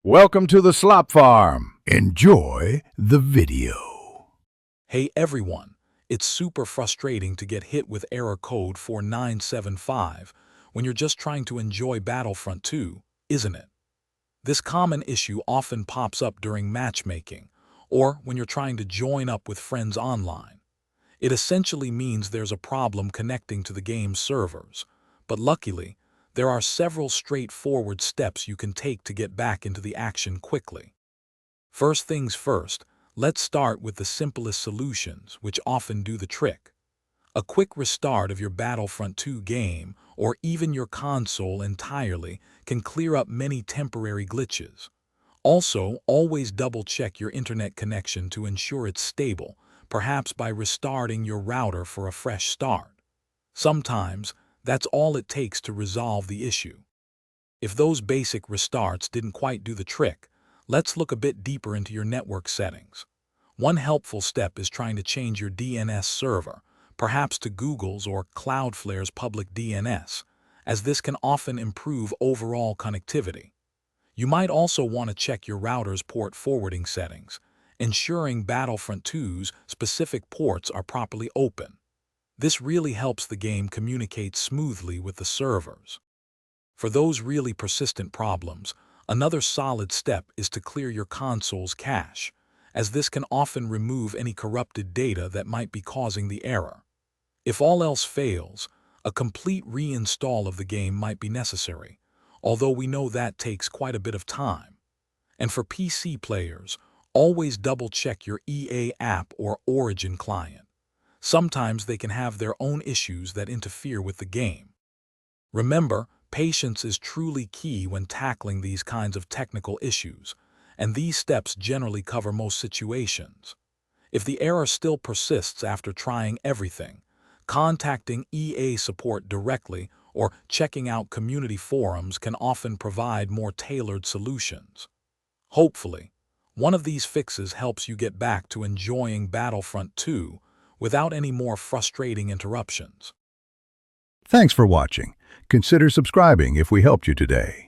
Welcome to the Slop Farm. Enjoy the video. Hey everyone, it's super frustrating to get hit with error code 4975 when you're just trying to enjoy Battlefront 2, isn't it? This common issue often pops up during matchmaking or when you're trying to join up with friends online. It essentially means there's a problem connecting to the game's servers, but luckily, there are several straightforward steps you can take to get back into the action quickly. First things first, let's start with the simplest solutions, which often do the trick. A quick restart of your Battlefront 2 game, or even your console entirely, can clear up many temporary glitches. Also, always double-check your internet connection to ensure it's stable, perhaps by restarting your router for a fresh start. Sometimes, that's all it takes to resolve the issue. If those basic restarts didn't quite do the trick, let's look a bit deeper into your network settings. One helpful step is trying to change your DNS server, perhaps to Google's or Cloudflare's public DNS, as this can often improve overall connectivity. You might also want to check your router's port forwarding settings, ensuring Battlefront 2's specific ports are properly open. This really helps the game communicate smoothly with the servers. For those really persistent problems, another solid step is to clear your console's cache, as this can often remove any corrupted data that might be causing the error. If all else fails, a complete reinstall of the game might be necessary, although we know that takes quite a bit of time. And for PC players, always double-check your EA app or Origin client. Sometimes they can have their own issues that interfere with the game. Remember, patience is truly key when tackling these kinds of technical issues, and these steps generally cover most situations. If the error still persists after trying everything, contacting EA support directly or checking out community forums can often provide more tailored solutions. Hopefully, one of these fixes helps you get back to enjoying Battlefront 2 without any more frustrating interruptions. Thanks for watching. Consider subscribing if we helped you today.